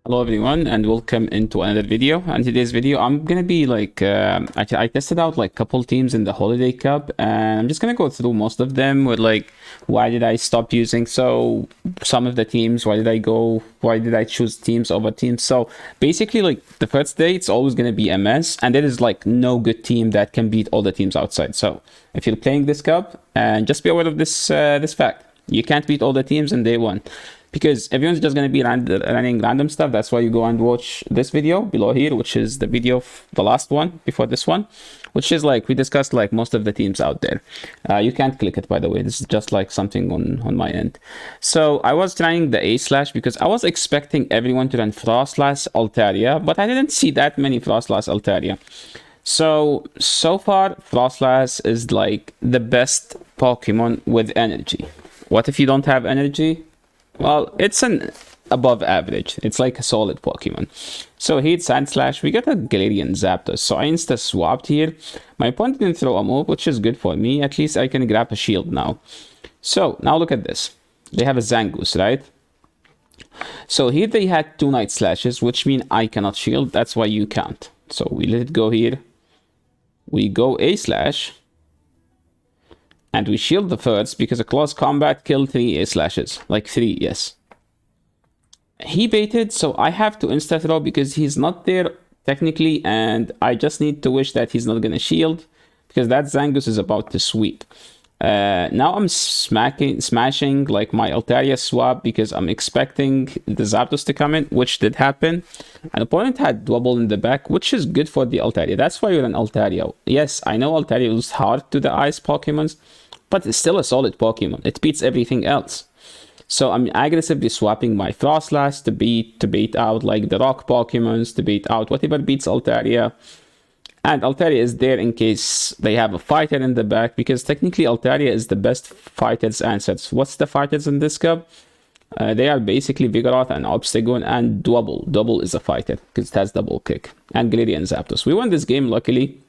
Hello everyone and welcome into another video. And today's video I'm gonna be like I tested out like a couple teams in the Holiday Cup, and I'm just gonna go through most of them with like why did I stop using some of the teams, why did I choose teams over teams. So basically, like, the first day it's always gonna be a mess, and there is like no good team that can beat all the teams outside. So if you're playing this cup, and just be aware of this fact, you can't beat all the teams in day one, because everyone's just going to be running random stuff. That's why you go and watch this video below here, which is the video of the last one before this one, which is like we discussed like most of the teams out there. You can't click it, by the way. This is just like something on my end. So I was trying the A slash because I was expecting everyone to run Frostlass Altaria, but I didn't see that many Frostlass Altaria. So far, Frostlass is like the best Pokemon with energy. What if you don't have energy? Well, it's an above average. It's like a solid Pokemon. So here, Sand Slash, we got a Galarian Zapdos. So I insta swapped here. My opponent didn't throw a move, which is good for me. At least I can grab a shield now. So now look at this. They have a Zangoose, right? So here they had 2 Night Slashes, which mean I cannot shield. That's why you can't. So we let it go here. We go A slash. And we shield the first because a close combat killed 3 A slashes. Like 3, yes. He baited, so I have to insta throw because he's not there technically, and I just need to wish that he's not gonna shield because that Zangoose is about to sweep. Now I'm smashing like my Altaria swap because I'm expecting the Zapdos to come in, which did happen. An opponent had Dwobble in the back, which is good for the Altaria. That's why you're an Altaria. Yes, I know Altaria is hard to the ice Pokemons, but it's still a solid Pokemon. It beats everything else. So I'm aggressively swapping my Frostlass to bait out like the rock Pokemons, to bait out whatever beats Altaria. And Altaria is there in case they have a fighter in the back, because technically Altaria is the best fighter's answers. What's the fighters in this cup? They are basically Vigoroth and Obstagoon and Dwobble. Dwobble is a fighter because it has double kick. And Galarian Zapdos. We won this game, luckily.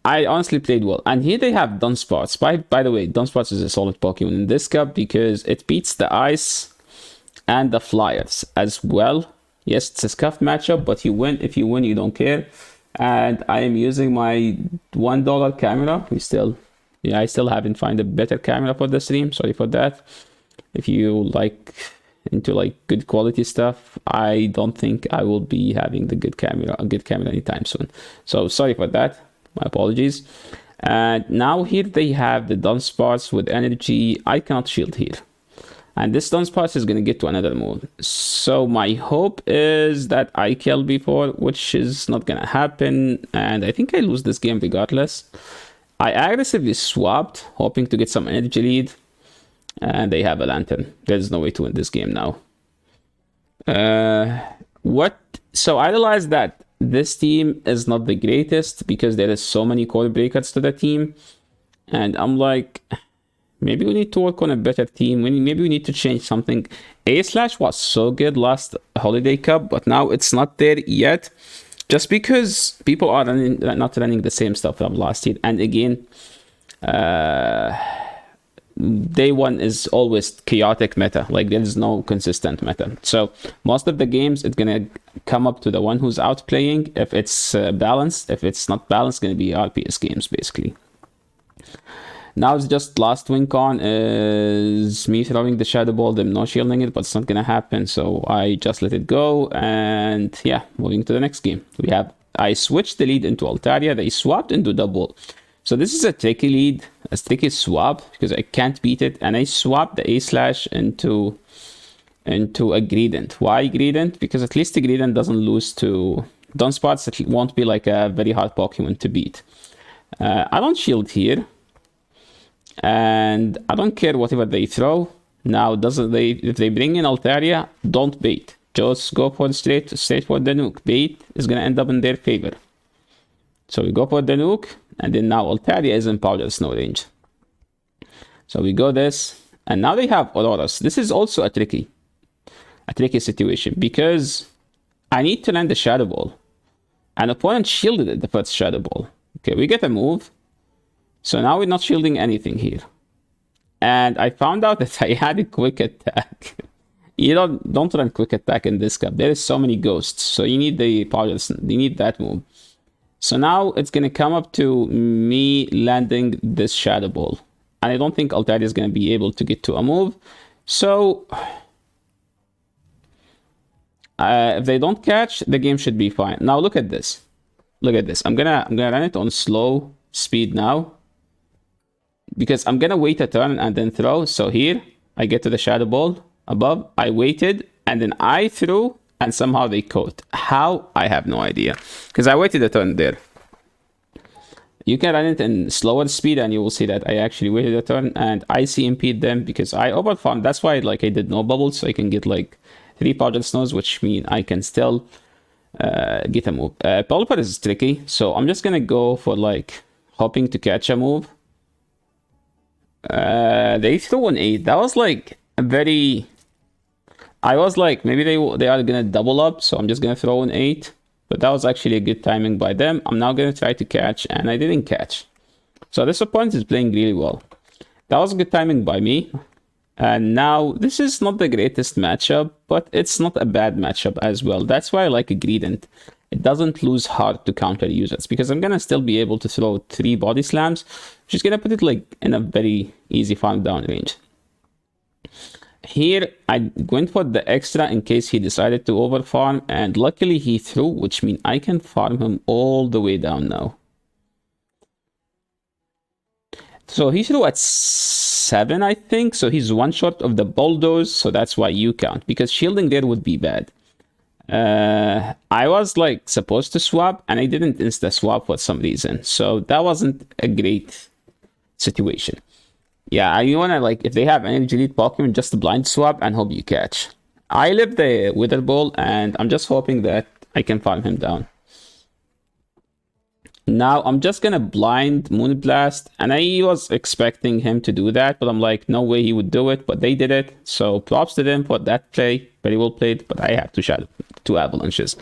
I honestly played well. And here they have Dunsparce. By the way, Dunsparce is a solid Pokemon in this cup because it beats the Ice and the Flyers as well. Yes, it's a scuffed matchup, but you win. If you win, you don't care. And I am using my $1 camera. I still haven't found a better camera for the stream. Sorry for that. If you like into like good quality stuff, I don't think I will be having a good camera anytime soon. So sorry for that. My apologies. And now here they have the Dunsparce with energy. I cannot shield here. And this Dunsparce is going to get to another mode. So my hope is that I kill before, which is not going to happen. And I think I lose this game regardless. I aggressively swapped, hoping to get some energy lead. And they have a Lantern. There's no way to win this game now. So I realized that this team is not the greatest because there is so many code breakers to the team. And I'm like, maybe we need to work on a better team. Maybe we need to change something. A slash was so good last Holiday Cup, but now it's not there yet. Just because people are not running the same stuff from last year. And again, day one is always chaotic meta. Like, there is no consistent meta. So most of the games, it's gonna come up to the one who's out playing. If it's balanced, if it's not balanced, it's gonna be RPS games basically. Now it's just last win con is me throwing the Shadow Ball, them no shielding it, but it's not gonna happen. So I just let it go, and yeah, moving to the next game. I switched the lead into Altaria. They swapped into Double. So this is a tricky lead, a tricky swap because I can't beat it, and I swapped the A slash into a Greedent. Why Greedent? Because at least the Greedent doesn't lose to Dunsparce. It won't be like a very hard Pokemon to beat. I don't shield here, and I don't care whatever they throw. Now, if they bring in Altaria, don't bait. Just go for straight for the nuke. Bait is gonna end up in their favor. So we go for the nuke, and then now Altaria is in Powder Snow range. So we go this, and now they have Auroras. This is also a tricky situation because I need to land the Shadow Ball. An opponent shielded it, the first Shadow Ball. Okay, we get a move. So now we're not shielding anything here. And I found out that I had a quick attack. You don't run quick attack in this cup. There is so many ghosts, so you need the powers. You need that move. So now it's gonna come up to me landing this Shadow Ball, and I don't think Altaria is gonna be able to get to a move. So if they don't catch, the game should be fine. Now look at this. Look at this. I'm gonna run it on slow speed now, because I'm gonna wait a turn and then throw. So here I get to the Shadow Ball above. I waited and then I threw, and somehow they caught. How? I have no idea, because I waited a turn there. You can run it in slower speed and you will see that I actually waited a turn and I CMP'd them because I overfarmed. That's why like I did no bubbles, so I can get like 3 powdered snows, which mean I can still get a move. Pelipper is tricky, so I'm just gonna go for like hoping to catch a move. They threw an 8. That was like a very... I was like, maybe they are gonna double up, so I'm just gonna throw an 8. But that was actually a good timing by them. I'm now gonna try to catch, and I didn't catch. So this opponent is playing really well. That was good timing by me. And now, this is not the greatest matchup, but it's not a bad matchup as well. That's why I like a Greedent. It doesn't lose hard to counter users, because I'm gonna still be able to throw 3 body slams, which is gonna put it like in a very easy farm down range. Here, I went for the extra in case he decided to overfarm, and luckily he threw, which means I can farm him all the way down now. So he threw at 7, I think, so he's 1 short of the bulldoze, so that's why you count, because shielding there would be bad. I was like supposed to swap, and I didn't insta swap for some reason, so that wasn't a great situation. Yeah, you wanna like, if they have energy lead Pokemon, just blind swap and hope you catch. I live the Wither Ball, and I'm just hoping that I can farm him down. Now I'm just gonna blind Moonblast, and I was expecting him to do that, but I'm like, no way he would do it, but they did it. So props to them for that play, very well played, but I have 2 avalanches.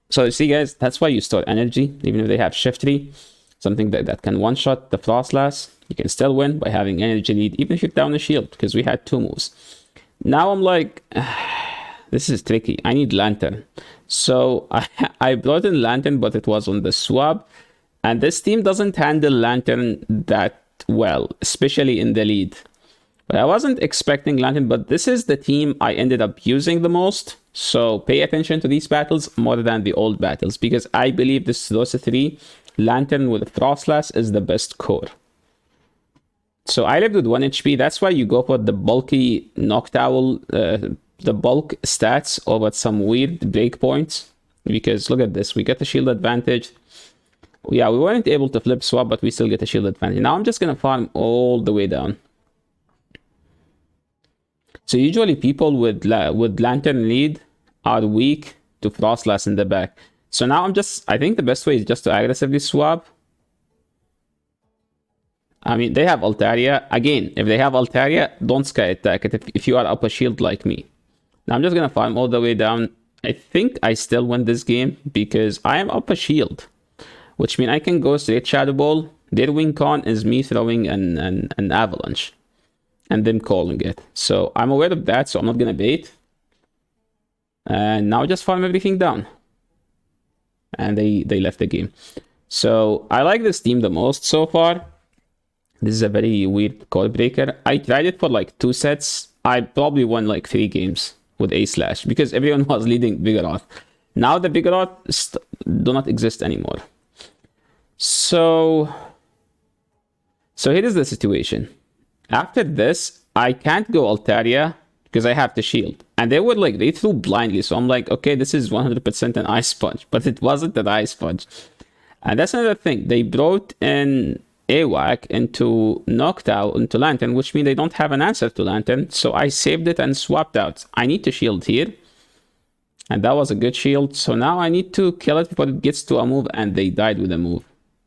So you see guys, that's why you store energy, even if they have Shift 3, something that can one-shot the Frostlass. You can still win by having energy lead, even if you're down a shield, because we had 2 moves. Now I'm like, this is tricky. I need Lantern. So I brought in Lantern, but it was on the swap. And this team doesn't handle Lantern that well, especially in the lead. But I wasn't expecting Lantern, but this is the team I ended up using the most. So pay attention to these battles more than the old battles, because I believe those 3, Lantern with Frostlass is the best core. So I lived with 1 HP. That's why you go for the bulky Noctowl, the bulk stats over some weird breakpoints. Because look at this, we get the shield advantage. Yeah, we weren't able to flip swap, but we still get a shield advantage. Now I'm just gonna farm all the way down. So usually people with Lantern lead are weak to Frostlass in the back. So now I think the best way is just to aggressively swap. I mean, they have Altaria. Again, if they have Altaria, don't Sky Attack it if you are up a shield like me. Now I'm just going to farm all the way down. I think I still win this game because I am up a shield, which means I can go straight Shadow Ball. Their win con is me throwing an Avalanche and them calling it. So I'm aware of that, so I'm not going to bait. And now just farm everything down. And they left the game. So I like this team the most so far. This is a very weird code breaker. I tried it for like 2 sets. I probably won like 3 games with A/, because everyone was leading Vigoroth. Now the Vigoroth do not exist anymore. So here is the situation. After this, I can't go Altaria because I have to shield. And they threw blindly. So I'm like, okay, this is 100% an Ice Punch. But it wasn't an Ice Punch. And that's another thing. They brought in AWAC into Noctowl, into Lantern, which means they don't have an answer to Lantern. So I saved it and swapped out. I need to shield here. And that was a good shield. So now I need to kill it before it gets to a move. And they died with a move.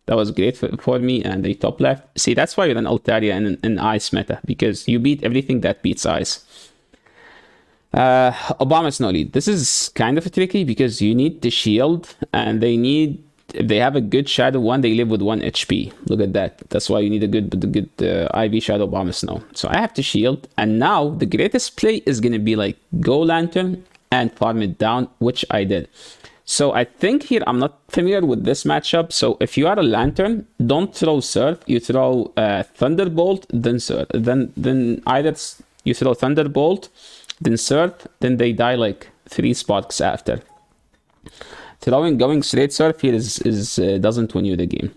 That was great for me. And they top left. See, that's why you're an Altaria in Ice meta. Because you beat everything that beats Ice. Obama's no lead. This is kind of tricky because you need to shield. And they need if they have a good Shadow 1, they live with 1 HP. Look at that. That's why you need a good IV Shadow Bomb Snow. So I have to shield. And now the greatest play is going to be like go Lantern and farm it down, which I did. So I think here, I'm not familiar with this matchup. So if you are a Lantern, don't throw Surf. You throw Thunderbolt, then Surf. Then either you throw Thunderbolt, then Surf, then they die like 3 sparks after. Going straight Surf here doesn't win you the game.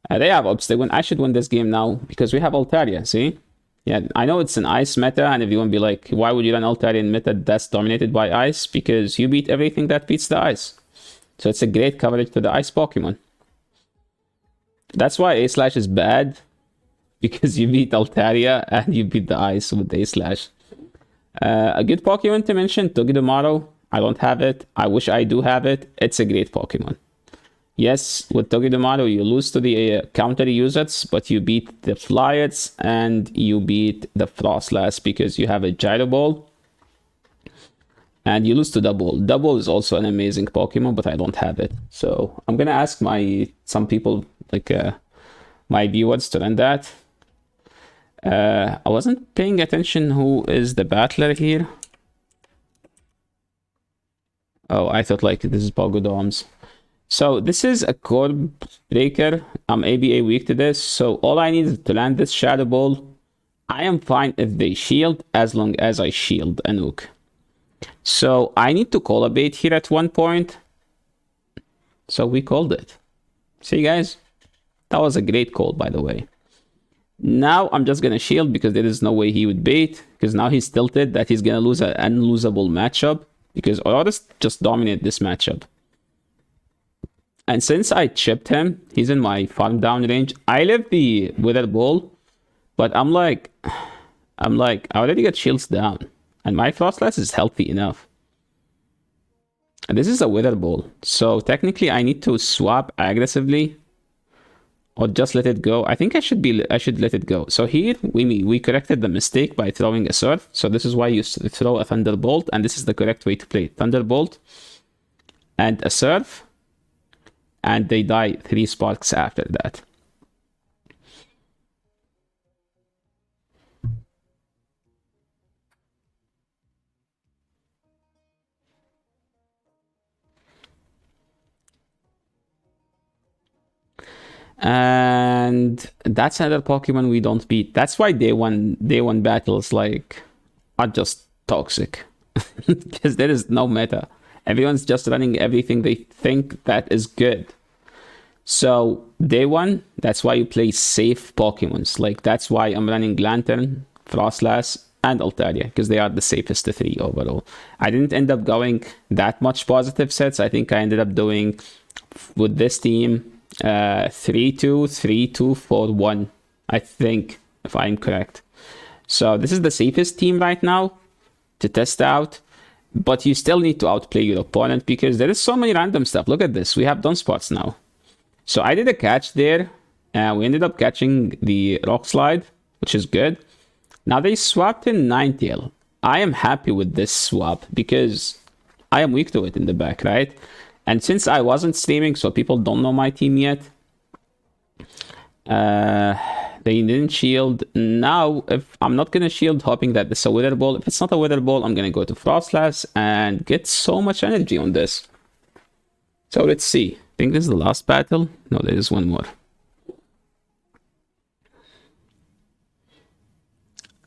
They have Ops. I should win this game now because we have Altaria, see? Yeah, I know it's an ice meta, and if you want to be like, why would you run Altaria in meta that's dominated by ice? Because you beat everything that beats the ice. So it's a great coverage to the ice Pokemon. That's why A-Slash is bad, because you beat Altaria and you beat the ice with A-Slash. A good Pokemon to mention, Togedemaru. I don't have it. I wish I do have it. It's a great Pokemon. Yes, with Togedemaru, you lose to the counter users, but you beat the Flyets and you beat the Frostlass because you have a Gyro Ball. And you lose to Double. Double is also an amazing Pokemon, but I don't have it. So I'm gonna ask some people, like my viewers, to run that. I wasn't paying attention who is the battler here. Oh, I thought like this is Pogodoms. So this is a Core Breaker. I'm ABA weak to this. So all I need is to land this Shadow Ball. I am fine if they shield as long as I shield a nuke. So I need to call a bait here at one point. So we called it. See guys? That was a great call, by the way. Now I'm just going to shield because there is no way he would bait. Because now he's tilted that he's going to lose an unlosable matchup. Because Auroras just dominate this matchup. And since I chipped him, he's in my farm down range. I live the Wither Ball. But I'm like, I already got shields down. And my Frostlass is healthy enough. And this is a Wither Ball. So technically I need to swap aggressively. Or just let it go. I think I should let it go. So here we corrected the mistake by throwing a Surf. So this is why you throw a Thunderbolt, and this is the correct way to play it. Thunderbolt and a Surf, and they die 3 sparks after that. And that's another Pokemon we don't beat. That's why day one battles like are just toxic. Because there is no meta. Everyone's just running everything they think that is good. So day one, that's why you play safe Pokemons. Like that's why I'm running Lantern, Frostlass, and Altaria, because they are the safest 3 overall. I didn't end up going that much positive sets. I think I ended up doing with this team 3-2, 3-2, 4-1, I think, if I'm correct. So this is the safest team right now to test out, but you still need to outplay your opponent because there is so many random stuff. Look at this. We have Dunsparce now. So I did a catch there. We ended up catching the Rock Slide, which is good. Now they swapped in Ninetale. I am happy with this swap because I am weak to it in the back, right? And since I wasn't streaming, so people don't know my team yet, they didn't shield. Now, if I'm not going to shield, hoping that this is a Wither Ball. If it's not a Wither Ball, I'm going to go to Frostlass and get so much energy on this. So let's see. I think this is the last battle. No, there is one more.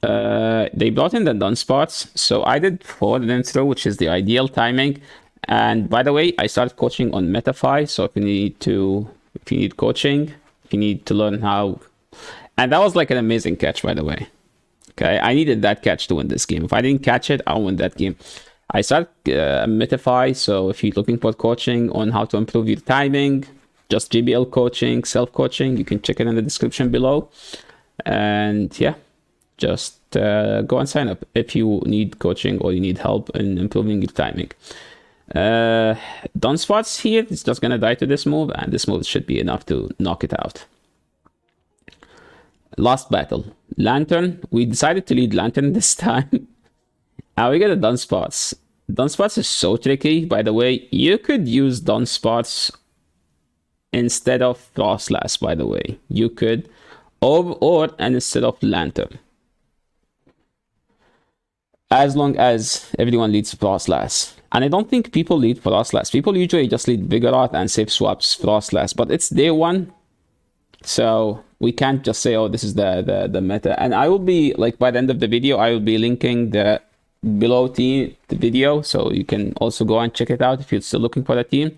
They brought in the Dunsparce. So I did 4 then throw, which is the ideal timing. And by the way, I started coaching on metafy. So if you need coaching, if you need to learn how, and that was like an amazing catch, by the way. Okay, I needed that catch to win this game. If I didn't catch it, I'll win that game. I started metafy. So if you're looking for coaching on how to improve your timing, just GBL coaching, self-coaching, you can check it in the description below. And yeah, just go and sign up if you need coaching or you need help in improving your timing. Dunsparce here is just gonna die to this move, and this move should be enough to knock it out. Last battle, Lantern. We decided to lead Lantern this time. Now we get a Dunsparce. Dunsparce is so tricky, by the way. You could use Dunsparce instead of Frostlass, by the way. You could, and instead of Lantern. As long as everyone leads Frostlass. And I don't think people lead Frostlass. People usually just lead Vigoroth and safe swaps Frostlass. But it's day one, so we can't just say, oh, this is the meta. And I will be, like, by the end of the video, I will be linking the below team, the video, so you can also go and check it out if you're still looking for a team.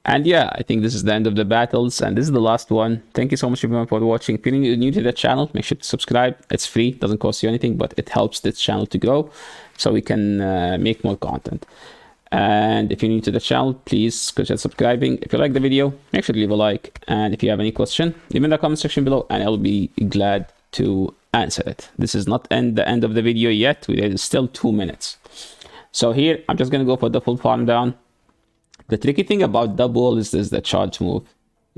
And yeah, I think this is the end of the battles, and this is the last one. Thank you so much everyone for watching. If you're new to the channel, make sure to subscribe. It's free, doesn't cost you anything, but it helps this channel to grow so we can make more content. And if you're new to the channel, please consider subscribing. If you like the video, make sure to leave a like, and if you have any question, leave in the comment section below and I'll be glad to answer it. This is not the end of the video yet. There's still 2 minutes. So here I'm just gonna go for the full farm down. The tricky thing about double is the charge move.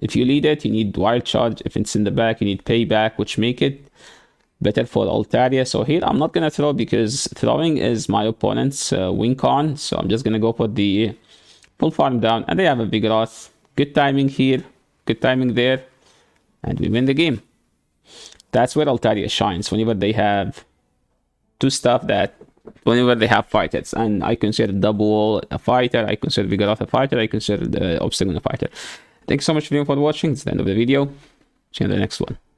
If you lead it, you need wild charge. If it's in the back, you need payback, which make it better for Altaria. So here I'm not gonna throw because throwing is my opponent's win con. So I'm just gonna go for the full farm down, and they have a Vigoroth. Good timing here, good timing there, and we win the game. That's where Altaria shines, whenever they have whenever they have fighters. And I consider Double a fighter, I consider Vigoroth a fighter, I consider the Obstacle a fighter. Thanks so much for watching. It's the end of the video. See you in the next one.